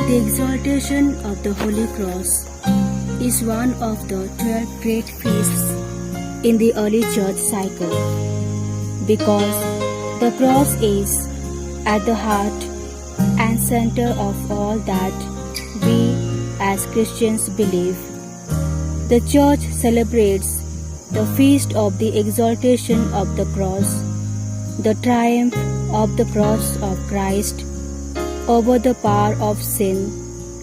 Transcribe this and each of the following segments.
The Exaltation of the Holy Cross is one of the 12 great feasts in the early church cycle, because the cross is at the heart and center of all that we as Christians believe. The church celebrates the feast of the exaltation of the cross, the triumph of the cross of Christ over the power of sin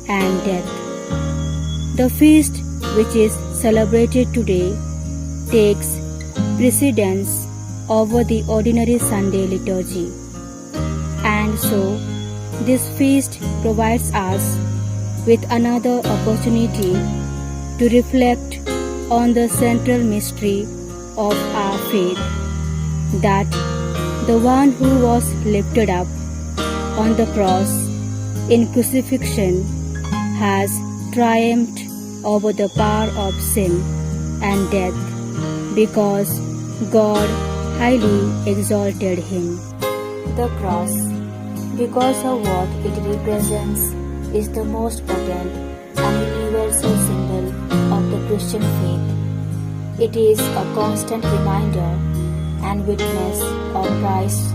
and death. The feast which is celebrated today takes precedence over the ordinary Sunday liturgy. And so, this feast provides us with another opportunity to reflect on the central mystery of our faith, that the one who was lifted up on the cross in crucifixion has triumphed over the power of sin and death, because God highly exalted him. The cross, because of what it represents, is the most potent and universal symbol of the Christian faith. It is a constant reminder and witness of Christ's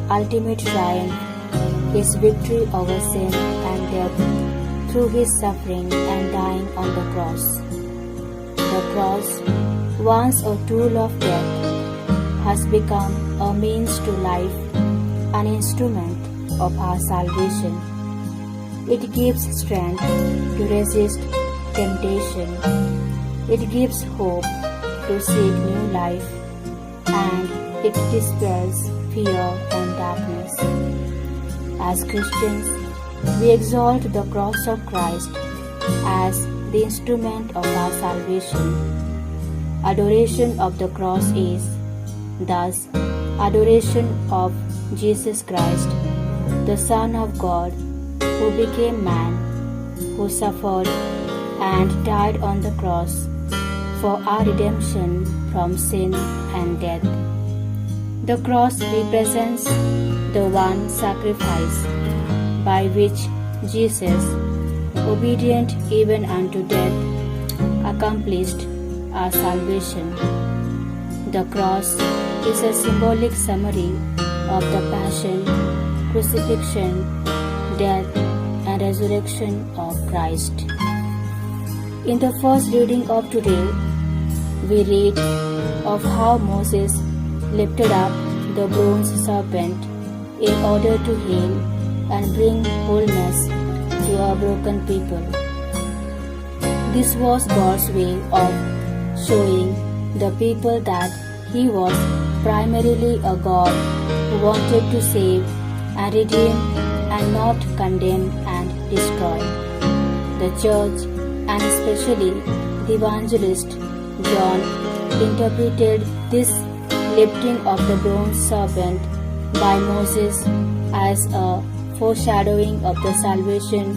ultimate triumph, his victory over sin and death through his suffering and dying on the cross. The cross, once a tool of death, has become a means to life, an instrument of our salvation. It gives strength to resist temptation. It gives hope to seek new life, and it dispels fear and darkness. As Christians, we exalt the cross of Christ as the instrument of our salvation. Adoration of the cross is, thus, adoration of Jesus Christ, the Son of God, who became man, who suffered and died on the cross for our redemption from sin and death. The cross represents the one sacrifice by which Jesus, obedient even unto death, accomplished our salvation. The cross is a symbolic summary of the passion, crucifixion, death, and resurrection of Christ. In the first reading of today, we read of how Moses lifted up the bronze serpent in order to heal and bring wholeness to a broken people. This was God's way of showing the people that he was primarily a God who wanted to save and redeem and not condemn and destroy. The church, and especially the evangelist John, interpreted this lifting of the bronze serpent by Moses as a foreshadowing of the salvation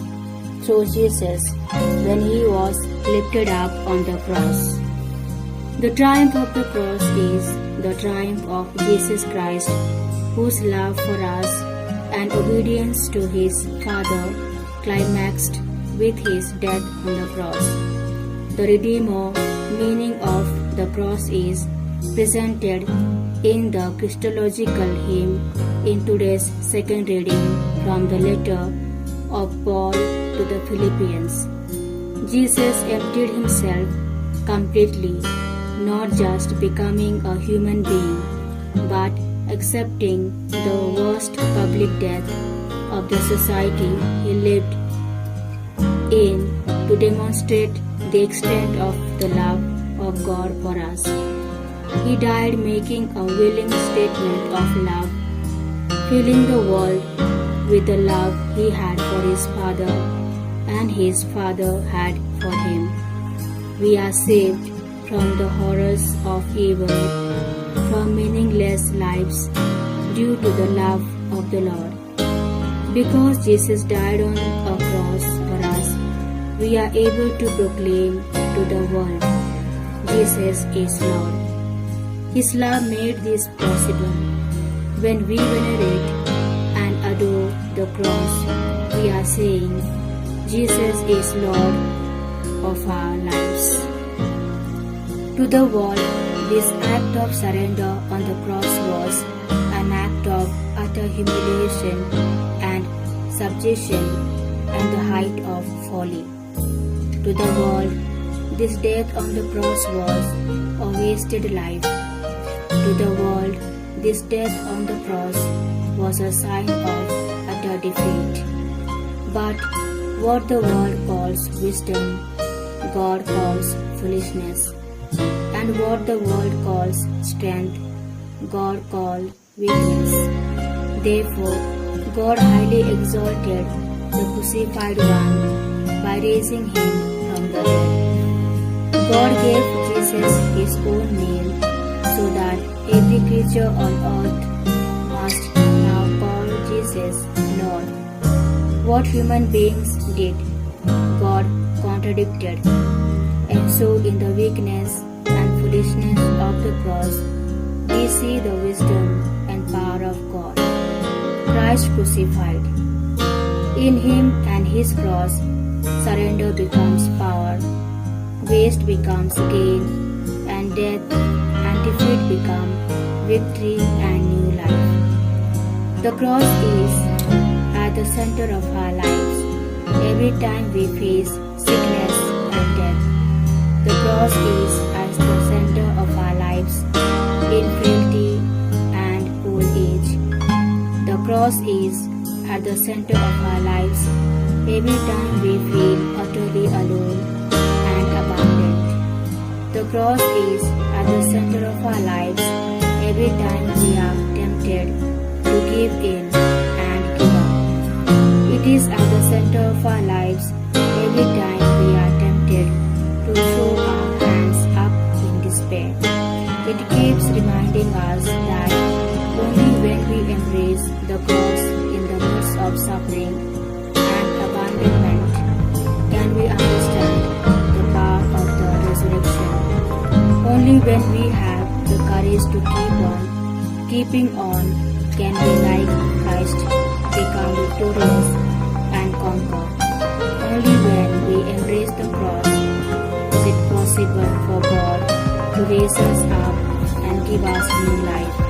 through Jesus when he was lifted up on the cross. The triumph of the cross is the triumph of Jesus Christ, whose love for us and obedience to his Father climaxed with his death on the cross. The Redeemer meaning of the cross is presented in the Christological hymn in today's second reading from the letter of Paul to the Philippians. Jesus emptied himself completely, not just becoming a human being, but accepting the worst public death of the society he lived in to demonstrate the extent of the love of God for us. He died making a willing statement of love, filling the world with the love he had for his Father and his Father had for him. We are saved from the horrors of evil, from meaningless lives due to the love of the Lord. Because Jesus died on a cross for us, we are able to proclaim to the world, Jesus is Lord. His love made this possible. When we venerate and adore the cross, we are saying, Jesus is Lord of our lives. To the world, this act of surrender on the cross was an act of utter humiliation and subjection and the height of folly. To the world, this death on the cross was a wasted life. To the world, this death on the cross was a sign of utter defeat. But what the world calls wisdom, God calls foolishness. And what the world calls strength, God calls weakness. Therefore, God highly exalted the crucified one by raising him from the dead. God gave Jesus his own name so that every creature on earth must now call Jesus Lord. What human beings did, God contradicted. And so in the weakness and foolishness of the cross, we see the wisdom and power of God. Christ crucified. In him and his cross, surrender becomes power, waste becomes gain, and death and defeat become victory and new life. The cross is at the center of our lives. Every time we face sickness and death, the cross is at the center of our lives in frailty and old age. The cross is at the center of our lives every time we feel utterly alone and abandoned. The cross is at the center of our lives every time we are tempted to give in and give up. It is at the center of our lives every time we are tempted to throw our hands up in despair. It keeps reminding us that only when we embrace the cross in the midst of suffering and abandonment can we understand the power of the resurrection. Only when we have the courage to keeping on, can we like Christ become victorious and conquer. Only when we embrace the cross is it possible for God to raise us up and give us new life.